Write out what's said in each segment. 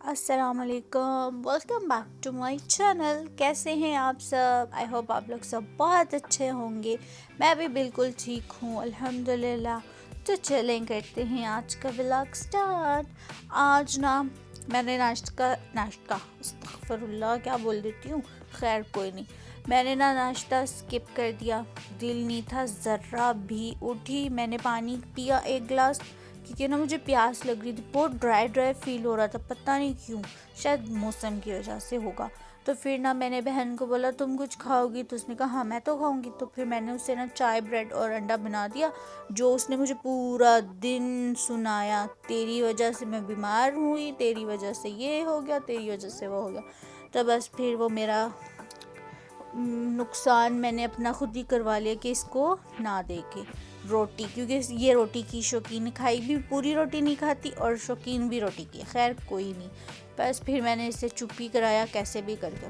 अस्सलामुअलैकुम, welcome back to my channel. कैसे हैं आप सब? आई होप आप लोग सब बहुत अच्छे होंगे। मैं भी बिल्कुल ठीक हूँ अल्हम्दुलिल्लाह। तो चलें करते हैं आज का व्लॉग स्टार्ट। आज ना मैंने नाश्ता अस्तगफिरुल्लाह क्या बोल देती हूँ, खैर कोई नहीं। मैंने ना नाश्ता स्किप कर दिया, दिल नहीं था ज़रा भी। उठी, मैंने पानी पिया 1 गिलास, क्योंकि ना मुझे प्यास लग रही थी, बहुत ड्राई ड्राई फील हो रहा था, पता नहीं क्यों, शायद मौसम की वजह से होगा। तो फिर ना मैंने बहन को बोला तुम कुछ खाओगी, तो उसने कहा हाँ मैं तो खाऊंगी। तो फिर मैंने उससे ना चाय ब्रेड और अंडा बना दिया, जो उसने मुझे पूरा दिन सुनाया, तेरी वजह से मैं बीमार हुई, तेरी वजह से ये हो गया, तेरी वजह से वो हो गया। तो बस फिर वो मेरा नुकसान मैंने अपना खुद ही करवा लिया कि इसको ना दे के रोटी, क्योंकि ये रोटी की शौकीन, खाई भी पूरी रोटी नहीं खाती और शौकीन भी रोटी की। खैर कोई नहीं, बस फिर मैंने इसे चुप ही कराया कैसे भी करके,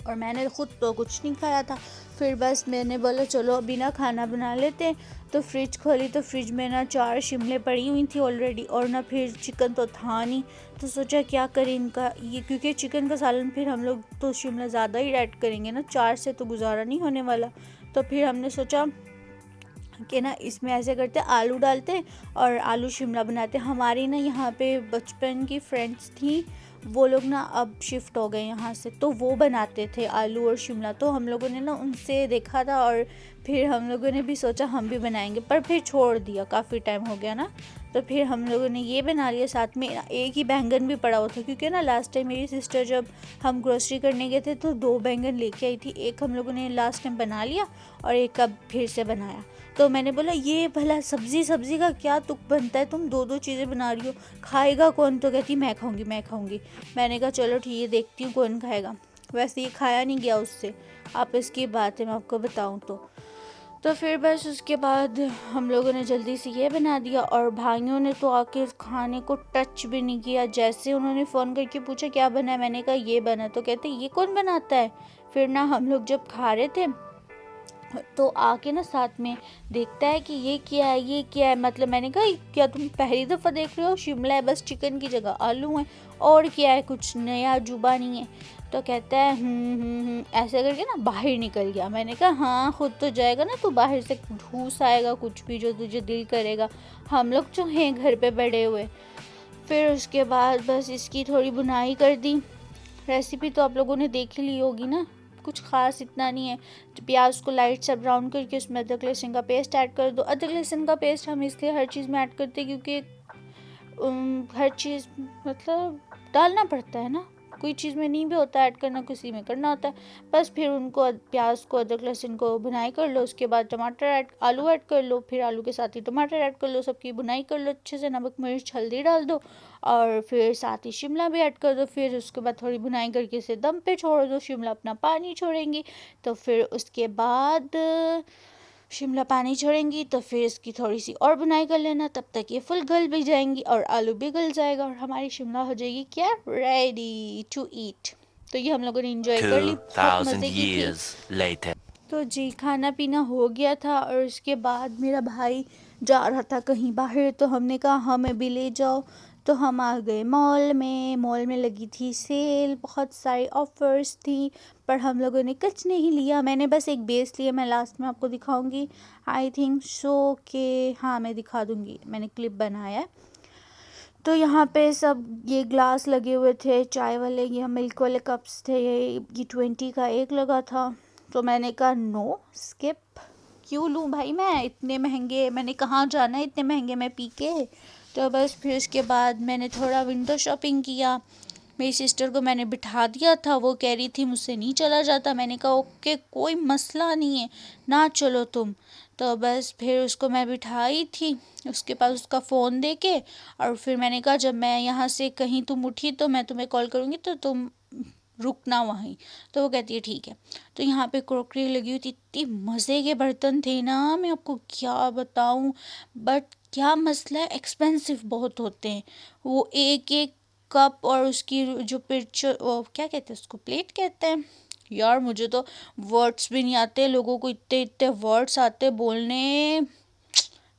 और मैंने खुद तो कुछ नहीं खाया था। फिर बस मैंने बोला चलो अभी ना खाना बना लेते हैं। तो फ्रिज खोली तो फ्रिज में ना 4 शिमले पड़ी हुई थी ऑलरेडी, और ना फिर चिकन तो था नहीं। तो सोचा क्या करें इनका ये, क्योंकि चिकन का सालन फिर हम लोग तो शिमला ज़्यादा ही ऐड करेंगे ना, 4 से तो गुजारा नहीं होने वाला। तो फिर हमने सोचा कि ना इसमें ऐसे करते आलू डालते और आलू शिमला बनाते। हमारी ना यहाँ पे बचपन की फ्रेंड्स थी, वो लोग ना अब शिफ्ट हो गए यहाँ से, तो वो बनाते थे आलू और शिमला। तो हम लोगों ने ना उनसे देखा था, और फिर हम लोगों ने भी सोचा हम भी बनाएंगे, पर फिर छोड़ दिया, काफ़ी टाइम हो गया ना। तो फिर हम लोगों ने ये बना लिया। साथ में एक ही बैंगन भी पड़ा हुआ था, क्योंकि ना लास्ट टाइम मेरी सिस्टर जब हम ग्रोसरी करने गए थे तो 2 बैंगन लेके आई थी। एक हम लोगों ने लास्ट टाइम बना लिया और एक अब फिर से बनाया। तो मैंने बोला ये भला सब्जी का क्या तुक बनता है, तुम 2 चीज़ें बना रही हो, खाएगा कौन? तो कहती मैं खाऊंगी मैं खाऊंगी। मैंने कहा चलो ठीक है, देखती हूँ कौन खाएगा। वैसे ये खाया नहीं गया उससे, आप इसकी बात है मैं आपको बताऊँ तो फिर बस उसके बाद हम लोगों ने जल्दी से ये बना दिया, और भाइयों ने तो आके खाने को टच भी नहीं किया। जैसे उन्होंने फ़ोन करके पूछा क्या बना है, मैंने कहा ये बना, तो कहते ये कौन बनाता है। फिर ना हम लोग जब खा रहे थे तो आके ना साथ में देखता है कि ये क्या है ये क्या है। मतलब मैंने कहा क्या तुम पहली दफ़ा देख रहे हो, शिमला है बस, चिकन की जगह आलू है, और क्या है, कुछ नया जुबा नहीं है। तो कहता है ऐसे करके ना बाहर निकल गया। मैंने कहा हाँ खुद तो जाएगा ना, तू बाहर से ढूस आएगा कुछ भी जो तुझे दिल करेगा, हम लोग जो हैं घर पे बैठे हुए। फिर उसके बाद बस इसकी थोड़ी बुनाई कर दी। रेसिपी तो आप लोगों ने देख ही ली होगी ना, कुछ ख़ास इतना नहीं है। तो प्याज को लाइट सा ब्राउन करके उसमें अदरक लहसुन का पेस्ट ऐड कर दो। अदरक लहसुन का पेस्ट हम इसलिए हर चीज़ में ऐड करते हैं क्योंकि हर चीज़ मतलब डालना पड़ता है ना, कोई चीज़ में नहीं भी होता ऐड करना, किसी में करना होता है। बस फिर उनको प्याज को अदरक लहसुन को भुनाई कर लो, उसके बाद टमाटर आलू ऐड कर लो, फिर आलू के साथ ही टमाटर ऐड कर लो, सबकी भुनाई कर लो अच्छे से, नमक मिर्च हल्दी डाल दो, और फिर साथ ही शिमला भी ऐड कर दो। फिर उसके बाद थोड़ी भुनाई करके इसे दम पे छोड़ दो, शिमला अपना पानी छोड़ेंगी। तो फिर उसके बाद शिमला पानी छोड़ेंगी तो फिर इसकी थोड़ी सी और बुनाई कर लेना, तब तक ये फुल गल भी जाएंगी और आलू भी गल जाएगा, और हमारी शिमला हो जाएगी क्या, रेडी टू ईट। तो ये हम लोगों ने इंजॉय कर ली, बहुत 2000 मज़े की थी। years later. तो जी खाना पीना हो गया था, और उसके बाद मेरा भाई जा रहा था कहीं बाहर, तो हमने कहा हमें भी ले जाओ। तो हम आ गए मॉल में लगी थी सेल, बहुत सारी ऑफ़र्स थी, पर हम लोगों ने कुछ नहीं लिया। मैंने बस एक बेस लिया, मैं लास्ट में आपको दिखाऊंगी, आई थिंक सो कि हाँ मैं दिखा दूंगी, मैंने क्लिप बनाया है। तो यहाँ पे सब ये ग्लास लगे हुए थे चाय वाले, ये मिल्क वाले कप्स थे, ये 20 का एक लगा था। तो मैंने कहा नो स्किप, क्यों लूँ भाई मैं इतने महंगे, मैंने कहाँ जाना है इतने महंगे में पी के। तो बस फिर उसके बाद मैंने थोड़ा विंडो शॉपिंग किया। मेरी सिस्टर को मैंने बिठा दिया था, वो कह रही थी मुझसे नहीं चला जाता। मैंने कहा ओके कोई मसला नहीं है, ना चलो तुम। तो बस फिर उसको मैं बिठाई थी, उसके पास उसका फ़ोन दे के, और फिर मैंने कहा जब मैं यहाँ से कहीं तुम उठी तो मैं तुम्हें कॉल करूँगी, तो तुम रुकना वहीं। तो वो कहती है ठीक है। तो यहाँ पे क्रॉकरी लगी हुई थी, इतनी मज़े के बर्तन थे ना, मैं आपको क्या बताऊँ। बट क्या मसला है, एक्सपेंसिव बहुत होते हैं वो, एक एक कप और उसकी जो पिक्चर, क्या कहते हैं उसको, प्लेट कहते हैं यार, मुझे तो वर्ड्स भी नहीं आते, लोगों को इतने इतने वर्ड्स आते बोलने,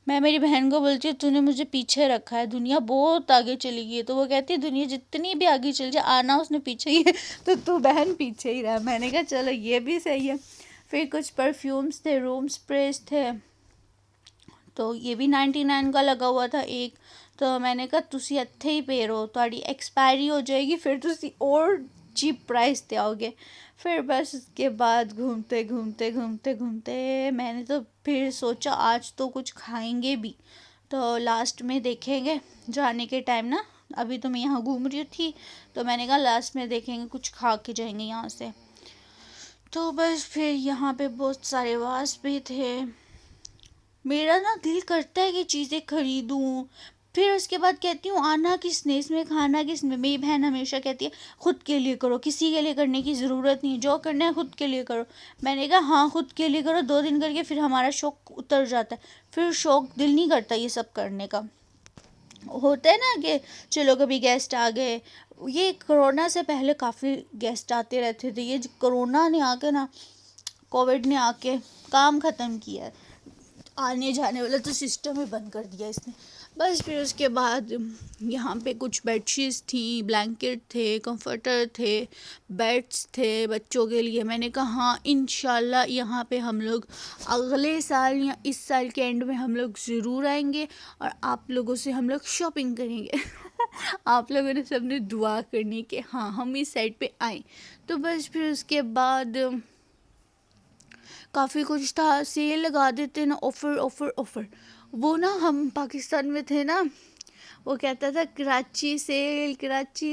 मैं मेरी बहन को बोलती हूँ तूने मुझे पीछे रखा है, दुनिया बहुत आगे चली गई है। तो वो कहती है दुनिया जितनी भी आगे चल जाए आना उसने पीछे ही है, तो तू बहन पीछे ही रहा। मैंने कहा चलो ये भी सही है। फिर कुछ परफ्यूम्स थे, रूम स्प्रेस थे, तो ये भी 99 का लगा हुआ था एक। तो मैंने कहा तुसी ਇੱਥੇ ही पे रहो, ਤੁਹਾਡੀ एक्सपायरी हो जाएगी, फिर तुसी और चीप प्राइस पे आओगे। फिर बस उसके बाद घूमते घूमते घूमते घूमते मैंने तो फिर सोचा आज तो कुछ खाएंगे भी, तो लास्ट में देखेंगे जाने के टाइम ना। अभी तो मैं यहाँ घूम रही थी, तो मैंने कहा लास्ट में देखेंगे कुछ खा के जाएंगे यहाँ से। तो बस फिर यहाँ पे बहुत सारे वास भी थे। मेरा ना दिल करता है कि चीज़ें खरीदूं, फिर उसके बाद कहती हूँ आना किसने इसमें, खाना किसने। मेरी बहन हमेशा कहती है खुद के लिए करो, किसी के लिए करने की ज़रूरत नहीं, जो करना है खुद के लिए करो। मैंने कहा हाँ खुद के लिए करो, 2 दिन करके फिर हमारा शौक उतर जाता है, फिर शौक दिल नहीं करता ये सब करने का। होता है ना कि चलो कभी गेस्ट आ गए, ये कोरोना से पहले काफ़ी गेस्ट आते रहते थे, ये कोरोना ने आके ना, कोविड ने आके काम ख़त्म किया है, आने जाने वाला तो सिस्टम ही बंद कर दिया इसने। बस फिर उसके बाद यहाँ पे कुछ बेडशीट्स थी, ब्लैंकेट थे, कंफर्टर थे, बेड्स थे बच्चों के लिए। मैंने कहा हाँ इंशाल्लाह यहाँ पे हम लोग अगले साल या इस साल के एंड में हम लोग ज़रूर आएंगे और आप लोगों से हम लोग शॉपिंग करेंगे। आप लोगों ने सबने दुआ करनी कि हाँ हम इस साइड पे आएँ। तो बस फिर उसके बाद काफ़ी कुछ था, सेल लगा देते ना, ऑफ़र ऑफ़र ऑफ़र। वो ना हम पाकिस्तान में थे ना, वो कहता था कराची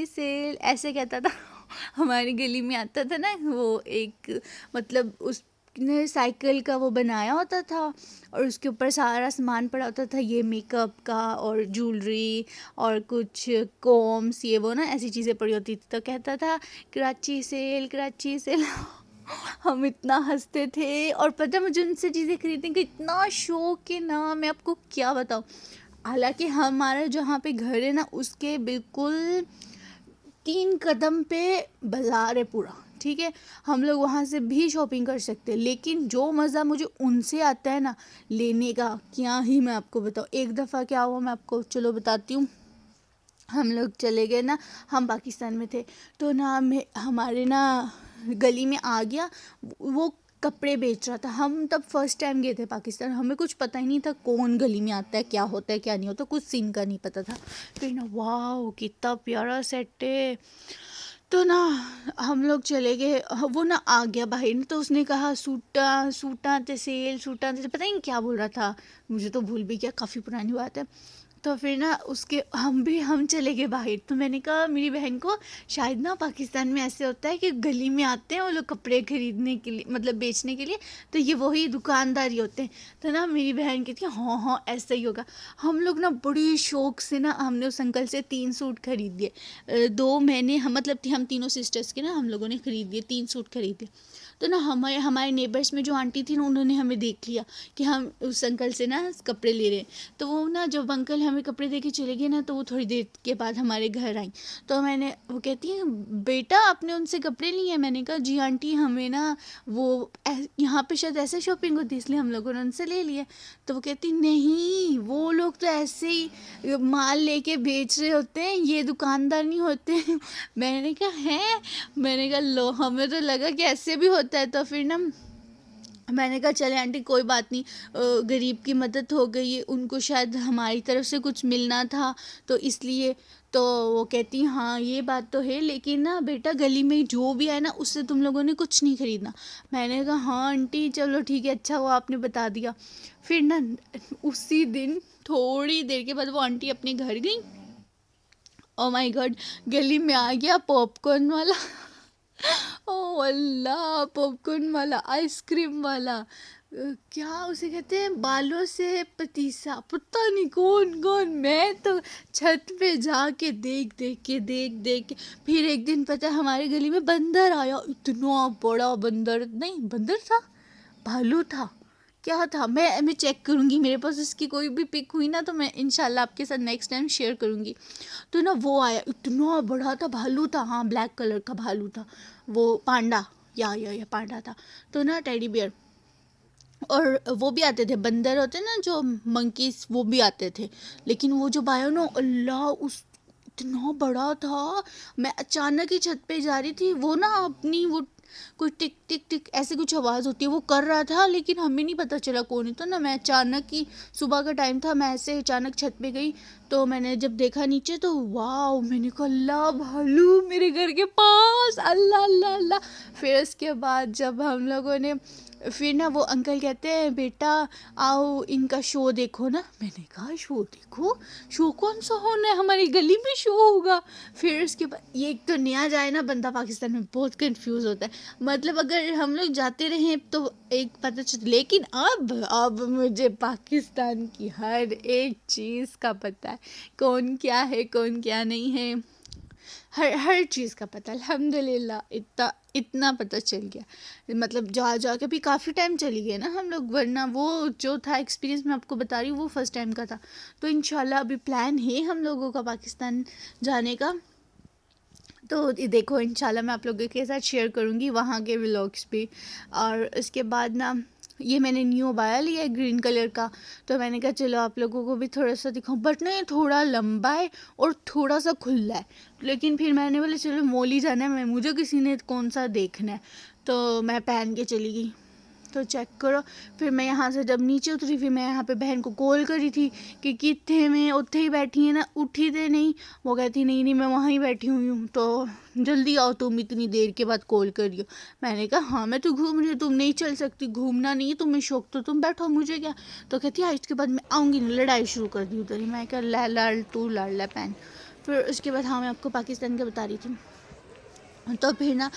सेल ऐसे कहता था। हमारी गली में आता था ना वो एक, मतलब उसने साइकिल का वो बनाया होता था और उसके ऊपर सारा सामान पड़ा होता था, ये मेकअप का और ज्वेलरी और कुछ कॉम्स, ये वो ना ऐसी चीज़ें पड़ी होती थी। तो कहता था कराची सेल। हम इतना हंसते थे, और पता है मुझे उनसे चीज़ें खरीदने का इतना शौक है ना, मैं आपको क्या बताऊँ। हालांकि हमारा जहाँ पे घर है ना उसके बिल्कुल 3 कदम पे बाज़ार है पूरा, ठीक है, हम लोग वहाँ से भी शॉपिंग कर सकते हैं। लेकिन जो मज़ा मुझे उनसे आता है ना लेने का, क्या ही मैं आपको बताऊँ। एक दफ़ा क्या हुआ मैं आपको चलो बताती हूँ। हम लोग चले गए ना, हम पाकिस्तान में थे, तो ना हमारे ना गली में आ गया, वो कपड़े बेच रहा था। हम तब फर्स्ट टाइम गए थे पाकिस्तान, हमें कुछ पता ही नहीं था कौन गली में आता है, क्या होता है क्या नहीं होता, कुछ सीन का नहीं पता था। फिर ना वाह कितना प्यारा सेट है। तो ना हम लोग चले गए, वो ना आ गया बाहर, तो उसने कहा सूटा ते सेल, पता नहीं क्या बोल रहा था, मुझे तो भूल भी गया, काफ़ी पुरानी बात है। तो फिर ना उसके हम चले गए बाहर। तो मैंने कहा मेरी बहन को शायद ना पाकिस्तान में ऐसे होता है कि गली में आते हैं वो लोग कपड़े खरीदने के लिए, मतलब बेचने के लिए, तो ये वही दुकानदारी होते हैं। तो ना मेरी बहन कहती है हाँ ऐसा ही होगा। हम लोग ना बड़ी शौक से ना हमने उस अंकल से 3 सूट खरीद लिए। 2 महीने हम मतलब हम तीनों सिस्टर्स के ना हम लोगों ने खरीद लिए, 3 सूट खरीदे। तो ना हमारे नेबर्स में जो आंटी थी ना उन्होंने हमें देख लिया कि हम उस अंकल से ना कपड़े ले रहे हैं। तो वो ना जब अंकल हमें कपड़े दे के चले गए ना, तो वो थोड़ी देर के बाद हमारे घर आई। तो वो कहती है बेटा आपने उनसे कपड़े लिए हैं। मैंने कहा जी आंटी हमें ना वो यहाँ पे शायद ऐसे शॉपिंग होती है इसलिए हम लोगों ने उनसे ले लिए। तो वो कहती नहीं वो लोग तो ऐसे ही माल लेके बेच रहे होते हैं, ये दुकानदार नहीं होते। मैंने कहा है, मैंने कहा लो हमें तो लगा कि ऐसे भी होता है। तो फिर ना मैंने कहा चले आंटी कोई बात नहीं, गरीब की मदद हो गई है, उनको शायद हमारी तरफ से कुछ मिलना था तो इसलिए। तो वो कहती हाँ ये बात तो है, लेकिन ना बेटा गली में जो भी आए ना उससे तुम लोगों ने कुछ नहीं खरीदना। मैंने कहा हाँ आंटी चलो ठीक है, अच्छा हुआ आपने बता दिया। फिर ना उसी दिन थोड़ी देर के बाद वो आंटी अपने घर गई। ओ माय गॉड, गली में आ गया पॉपकॉर्न वाला। ओ अल्लाह, पॉपकॉर्न वाला, आइसक्रीम वाला, क्या उसे कहते हैं, बालों से पतीसा, पता नहीं कौन कौन। मैं तो छत पे जाके देख के फिर एक दिन पता है हमारे गली में बंदर आया, इतना बड़ा बंदर, नहीं बंदर था, भालू था, क्या था, मैं चेक करूँगी, मेरे पास इसकी कोई भी पिक हुई ना तो मैं इंशाल्लाह आपके साथ नेक्स्ट टाइम शेयर करूँगी। तो ना वो आया, इतना बड़ा था, भालू था, हाँ ब्लैक कलर का भालू था, वो पांडा या पांडा था। तो ना टेडी बियर, और वो भी आते थे, बंदर होते ना जो मंकीज, वो भी आते थे। लेकिन वो जो बायो ना, अल्लाह, उस इतना बड़ा था। मैं अचानक ही छत पे जा रही थी, वो ना अपनी वो कोई टिक टिक टिक ऐसे कुछ आवाज़ होती है वो कर रहा था, लेकिन हमें नहीं पता चला कौन है। तो ना मैं अचानक ही, सुबह का टाइम था, मैं ऐसे अचानक छत पे गई, तो मैंने जब देखा नीचे तो वाह, मैंने कहा अल्लाह, भालू मेरे घर के पास, अल्लाह अल्लाह अल्लाह। फिर उसके बाद जब हम लोगों ने, फिर ना वो अंकल कहते हैं बेटा आओ इनका शो देखो ना। मैंने कहा शो देखो, शो कौन सा होना है, हमारी गली में शो होगा। फिर उसके बाद ये एक तो नया जाए ना बंदा पाकिस्तान में, बहुत कंफ्यूज होता है। मतलब अगर हम लोग जाते रहे तो एक पता चल, लेकिन अब मुझे पाकिस्तान की हर एक चीज़ का पता है, कौन क्या है कौन क्या नहीं है, हर हर चीज़ का पता, अल्हम्दुलिल्लाह इतना इतना पता चल गया। मतलब जा जा के भी काफ़ी टाइम चली गई ना हम लोग, वरना वो जो था एक्सपीरियंस मैं आपको बता रही हूँ वो फर्स्ट टाइम का था। तो इंशाल्लाह अभी प्लान है हम लोगों का पाकिस्तान जाने का। तो देखो इंशाल्लाह मैं आप लोगों के साथ शेयर करूँगी वहाँ के व्लॉग्स भी। और उसके बाद ना ये मैंने न्यू बाया लिया है ग्रीन कलर का, तो मैंने कहा चलो आप लोगों को भी थोड़ा सा दिखाऊं। बट ना ये थोड़ा लंबा है और थोड़ा सा खुला है, लेकिन फिर मैंने बोला चलो मॉल ही जाना है, मैं मुझे किसी ने कौन सा देखना है, तो मैं पहन के चली गई। तो चेक करो, फिर मैं यहाँ से जब नीचे उतरी, फिर मैं यहाँ पे बहन को कॉल करी थी कि कितने में उत्थे ही बैठी है ना, उठी थे नहीं। वो कहती नहीं नहीं मैं वहाँ ही बैठी हुई हूँ, तो जल्दी आओ, तुम इतनी देर के बाद कॉल करियो। मैंने कहा हाँ मैं तो घूम रही हूँ, तुम नहीं चल सकती, घूमना नहीं है तुम्हें शौक तो तुम बैठो, मुझे क्या। तो कहती आज के बाद मैं आऊँगी नहीं, लड़ाई शुरू कर दी उधर ही। मैं क्या लड़ तू लड़ ला पहन। फिर उसके बाद हाँ मैं आपको पाकिस्तान का बता रही थी। तो फिर ना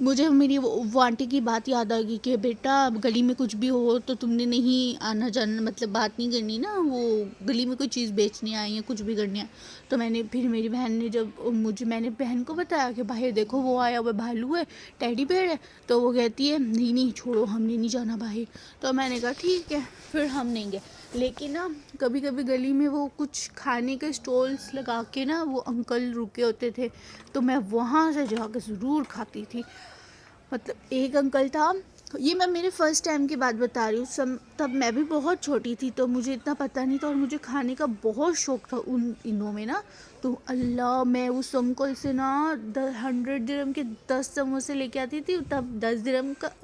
मुझे मेरी वो आंटी की बात याद आ गई कि बेटा गली में कुछ भी हो तो तुमने नहीं आना जाना, मतलब बात नहीं करनी ना, वो गली में कोई चीज़ बेचने आई है कुछ भी करनी है। तो फिर मेरी बहन ने मैंने बहन को बताया कि भाई देखो वो आया हुआ भालू है, टेडी बेयर है। तो वो कहती है नहीं नहीं छोड़ो हमने नहीं जाना भाई। तो मैंने कहा ठीक है, फिर हम नहीं गए। लेकिन ना कभी कभी गली में वो कुछ खाने के स्टॉल्स लगा के ना वो अंकल रुके होते थे, तो मैं वहाँ से जाकर ज़रूर खाती थी। मतलब एक अंकल था, ये मैं मेरे फर्स्ट टाइम की बात बता रही हूँ, तब मैं भी बहुत छोटी थी तो मुझे इतना पता नहीं था, और मुझे खाने का बहुत शौक़ था उन दिनों में ना। तो अल्लाह मैं उस अंकल से ना 100 दिरहम के 10 समोसे लेके आती थी। तब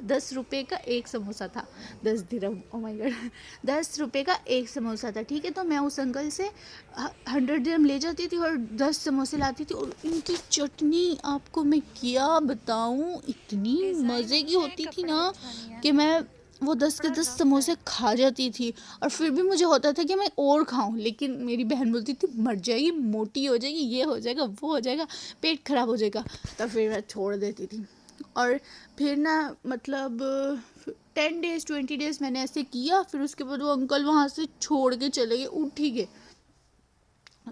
10 रुपये का एक समोसा था, 10 दिरहम, ओ माय गॉड, 10 रुपये का एक समोसा था, ठीक है। तो मैं उस अंकल से 100 दिरहम ले जाती थी और 10 समोसे लाती थी, और इनकी चटनी आपको मैं क्या बताऊँ, इतनी मज़े की होती थी ना कि मैं वो 10 के 10 समोसे खा जाती थी। और फिर भी मुझे होता था कि मैं और खाऊं, लेकिन मेरी बहन बोलती थी मर जाएगी, मोटी हो जाएगी, ये हो जाएगा वो हो जाएगा, पेट खराब हो जाएगा। तो फिर मैं छोड़ देती थी। और फिर ना मतलब 10 डेज़ 20 डेज़ मैंने ऐसे किया। फिर उसके बाद वो अंकल वहाँ से छोड़ के चले गए, उठ ही गए।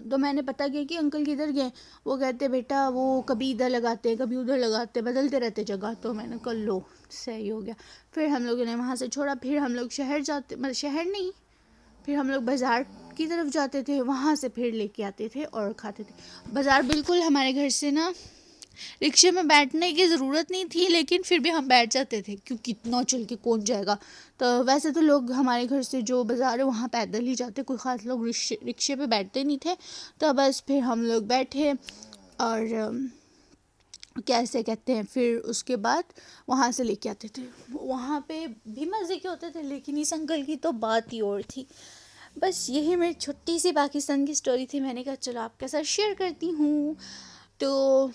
तो मैंने पता किया कि अंकल किधर गए। वो कहते बेटा वो कभी इधर लगाते हैं कभी उधर लगाते, बदलते रहते जगह। तो मैंने कहा लो सही हो गया। फिर हम लोगों ने वहाँ से छोड़ा, फिर हम लोग शहर जाते, मतलब शहर नहीं, फिर हम लोग बाज़ार की तरफ जाते थे, वहाँ से फिर लेके आते थे और खाते थे। बाज़ार बिल्कुल हमारे घर से ना रिक्शे में बैठने की ज़रूरत नहीं थी, लेकिन फिर भी हम बैठ जाते थे क्योंकि इतना चल के कौन जाएगा। तो वैसे तो लोग हमारे घर से जो बाज़ार है वहाँ पैदल ही जाते, कोई ख़ास लोग रिक्शे पे बैठते नहीं थे। तो बस फिर हम लोग बैठे और कैसे कहते हैं, फिर उसके बाद वहाँ से लेके आते थे। वहाँ पे भी मज़े के होते थे, लेकिन इस अंकल की तो बात ही और थी। बस यही मेरी छोटी सी पाकिस्तान की स्टोरी थी, मैंने कहा चलो आपके साथ शेयर करती हूँ। तो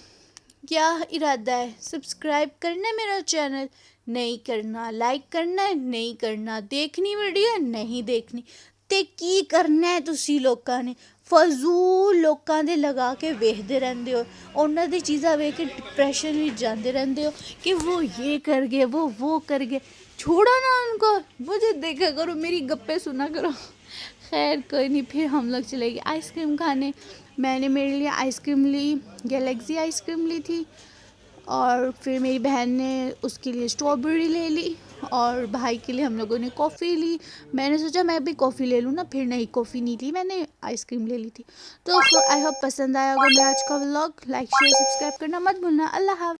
क्या इरादा है, सब्सक्राइब करना है मेरा चैनल, नहीं करना, लाइक करना है, नहीं करना, देखनी वीडियो नहीं देखनी, ते की करना है ਤੁਸੀਂ ਲੋਕਾਂ ਨੇ। ਫਜ਼ੂਲ ਲੋਕਾਂ ਦੇ ਲਗਾ ਕੇ ਵੇਖਦੇ ਰਹਿੰਦੇ ਹੋ, ਉਹਨਾਂ ਦੀ ਚੀਜ਼ਾਂ ਵੇਖ के डिप्रेशन में जाते रहते हो कि वो ये कर गए वो कर गए। छोड़ो ना उनको, मुझे देखा करो, मेरी गप्पे सुना करो। खैर कोई नहीं, फिर हम लोग चले गए आइसक्रीम खाने। मैंने मेरे लिए आइसक्रीम ली, गैलेक्सी आइसक्रीम ली थी, और फिर मेरी बहन ने उसके लिए स्ट्रॉबेरी ले ली, और भाई के लिए हम लोगों ने कॉफ़ी ली। मैंने सोचा मैं भी कॉफ़ी ले लूँ ना, फिर नहीं कॉफ़ी नहीं ली मैंने, आइसक्रीम ले ली थी। तो आई होप पसंद आया होगा मेरा आज का व्लॉग। लाइक शेयर सब्सक्राइब करना मत भूलना। अल्लाह हाफ़िज़।